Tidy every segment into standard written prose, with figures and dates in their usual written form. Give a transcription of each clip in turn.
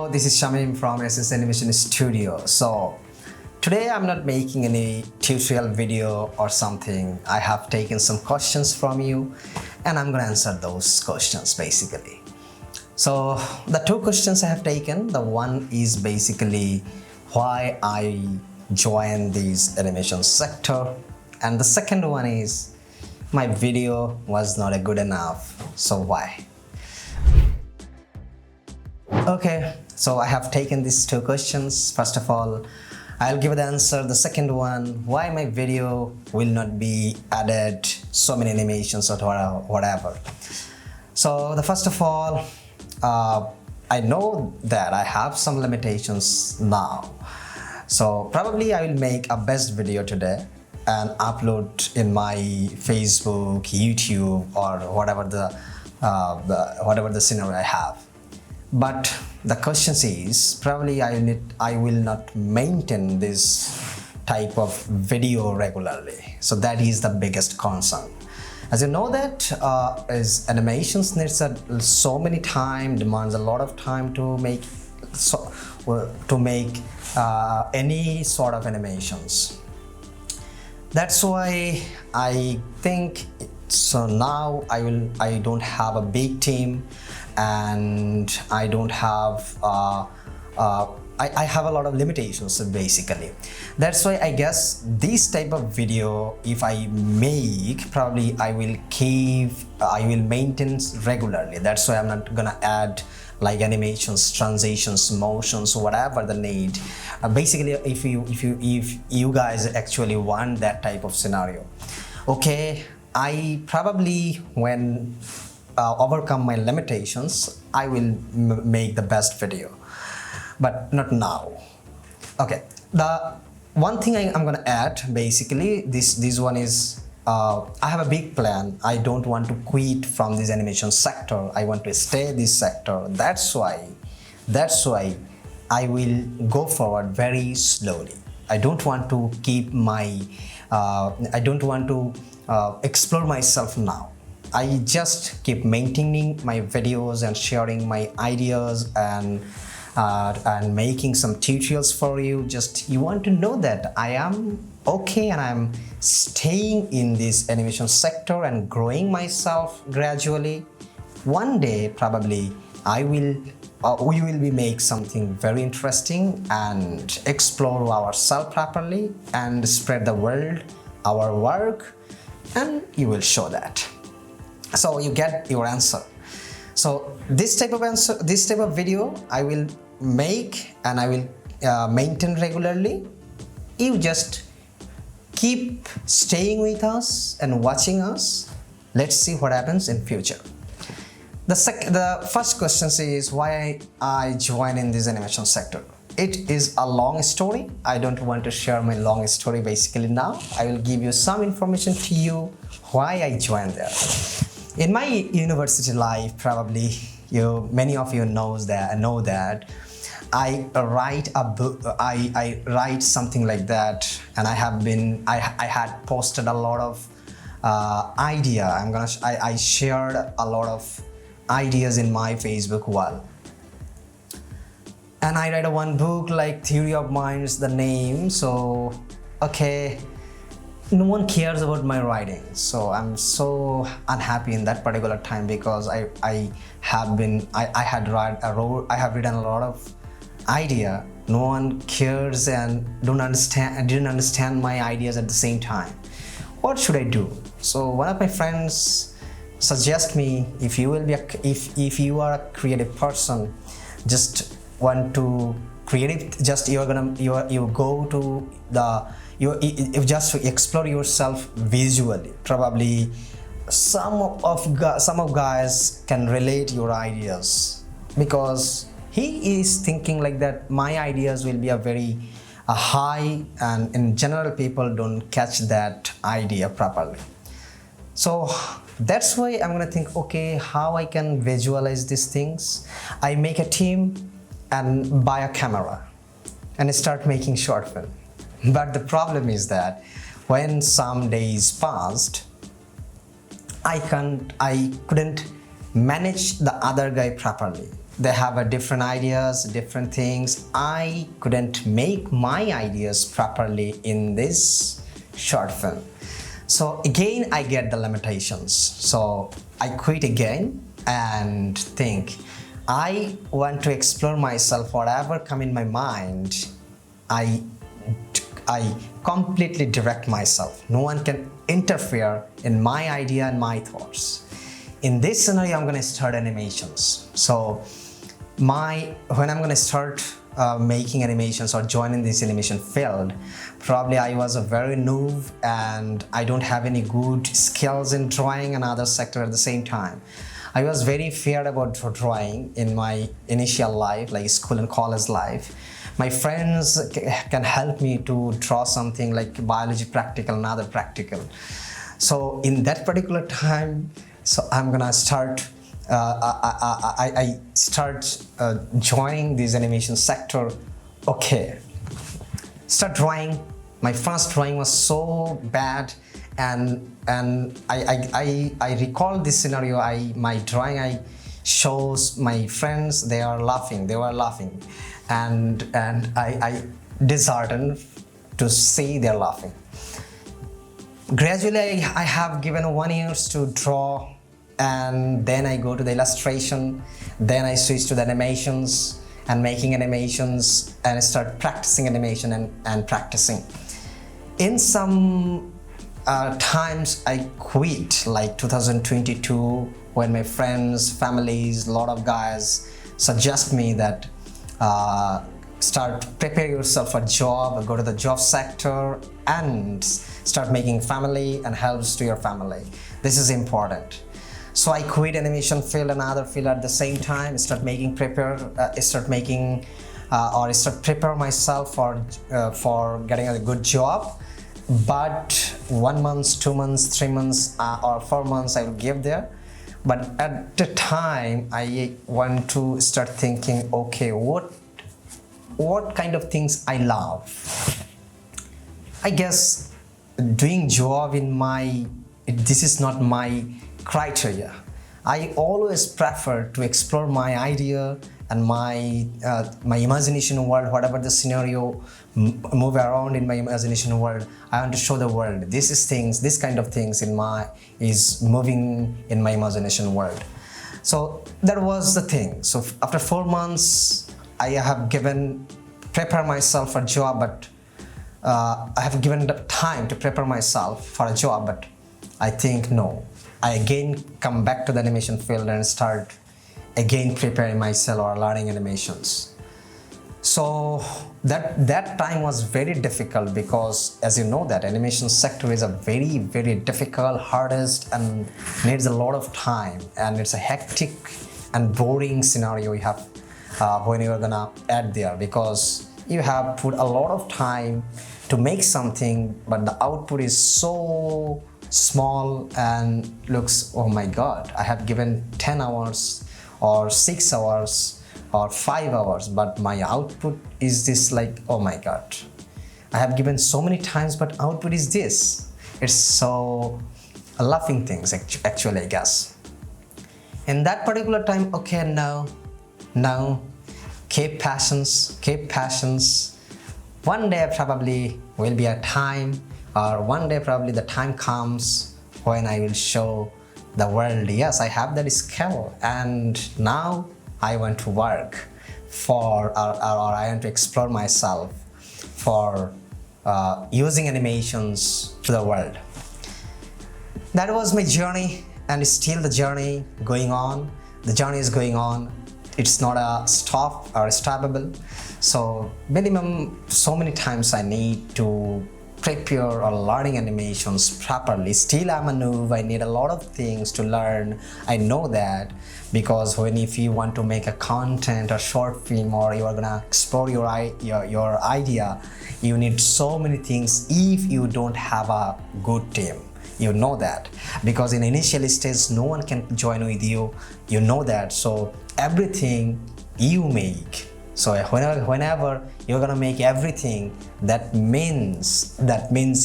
Hello, this is Shamim from SS Animation Studio. So today I'm not making any tutorial video or something. I have taken some questions from you and I'm gonna answer those questions basically. So the two questions I have taken, the one is basically why I joined this animation sector, and the second one is my video was not good enough, so why? Okay, so I have taken these two questions. First of all, I'll give the answer. The second one, why my video will not be added so many animations or whatever. So the first of all, I know that I have some limitations now. So probably I will make a best video today and upload in my Facebook, YouTube, or whatever the scenario I have. But the question is, probably I will not maintain this type of video regularly. So that is the biggest concern. As you know that as animations needs so many time, demands a lot of time to make any sort of animations. That's why I think so. Now I don't have a big team, and I don't have I have a lot of limitations basically. That's why I guess this type of video, if I make, probably I will maintain regularly. That's why I'm not gonna add like animations, transitions, motions, whatever the need. Basically, if you guys actually want that type of scenario, okay, I probably when overcome my limitations, I will make the best video, but not now. Okay, the one thing I'm gonna add basically, this one is I have a big plan. I don't want to quit from this animation sector. I want to stay this sector. That's why I will go forward very slowly. I don't want to keep my I don't want to explore myself now. I just keep maintaining my videos and sharing my ideas and making some tutorials for you. Just you want to know that I am okay and I'm staying in this animation sector and growing myself gradually. One day probably we will be make something very interesting and explore ourselves properly and spread the world our work, and you will show that. So you get your answer. So this type of video I will make and I will maintain regularly. You just keep staying with us and watching us. Let's see what happens in future. The first question is why I joined in this animation sector. It is a long story. I don't want to share my long story basically now. I will give you some information to you why I joined there. In my university life, probably many of you know that I write a book. I write something like that, and I had posted a lot of idea. I shared a lot of ideas in my Facebook wall, and I read one book like Theory of Minds, the name. So okay, no one cares about my writing, so I'm so unhappy in that particular time because I have written a lot of idea. No one cares and didn't understand my ideas at the same time. What should I do? So one of my friends suggest me, if you you are a creative person, just want to creative, just you go to you just explore yourself visually. Probably some of guys can relate your ideas because he is thinking like that my ideas will be a very high, and in general people don't catch that idea properly. So that's why I'm gonna think, okay, how I can visualize these things. I make a team and buy a camera and start making short film. But the problem is that when some days passed, I couldn't manage the other guy properly. they have a different ideas, different things. I couldn't make my ideas properly in this short film. So again, I get the limitations. So I quit again and think, I want to explore myself. Whatever come in my mind, I completely direct myself. No one can interfere in my idea and my thoughts. In this scenario, I'm going to start animations. So when I'm going to start making animations or joining this animation field, probably I was a very noob and I don't have any good skills in drawing and other sector at the same time. I was very feared about drawing in my initial life, like school and college life. My friends can help me to draw something like biology practical and other practical. So in that particular time, so I'm gonna start, I start joining this animation sector. Okay, start drawing. My first drawing was so bad, and I recall this scenario. My drawing, I shows my friends, they were laughing, and I disheartened to see they're laughing. Gradually, I have given 1 year to draw, and then I go to the illustration, then I switch to the animations and making animations, and I start practicing animation and practicing. In some times I quit, like 2022, when my friends, families, a lot of guys suggest me that start prepare yourself for a job, go to the job sector and start making family and helps to your family. This is important. So I quit animation field and other field at the same time, start prepare myself for getting a good job. But 1 month, 2 months, 3 months, or 4 months I will give there. But at the time, I want to start thinking, okay, what kind of things I love? I guess doing job this is not my criteria. I always prefer to explore my idea and my imagination world, whatever the scenario, move around in my imagination world. I want to show the world. This kind of things is moving in my imagination world. So that was the thing. So after 4 months, I have prepare myself for a job, but I have given the time to prepare myself for a job, but I think no. I again come back to the animation field and start again preparing myself or learning animations. So that time was very difficult because, as you know, that animation sector is a very, very difficult, hardest, and needs a lot of time, and it's a hectic and boring scenario you have when you're gonna add there, because you have put a lot of time to make something, but the output is so small and looks, oh my god, I have given 10 hours or 6 hours or 5 hours, but my output is this, like, oh my god, I have given so many times, but output is this. It's so laughing things actually, I guess. In that particular time, okay, no, keep patience. One day probably will be a time, or one day probably the time comes when I will show the world, yes, I have that skill, and now I want to work for, or I want to explore myself for using animations to the world. That was my journey, and still the journey going on. The journey is going on. It's not a stop or stoppable. So minimum, so many times I need to prepare or learning animations properly. Still I'm a noob, I need a lot of things to learn. I know that, because if you want to make a content or short film, or you are gonna explore your idea, you need so many things if you don't have a good team. You know that, because in initial stage no one can join with you, you know that. So everything you make, so whenever you're gonna make everything, that means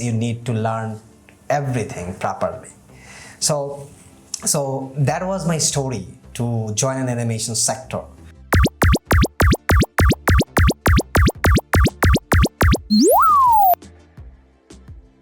you need to learn everything properly. So that was my story to join an animation sector.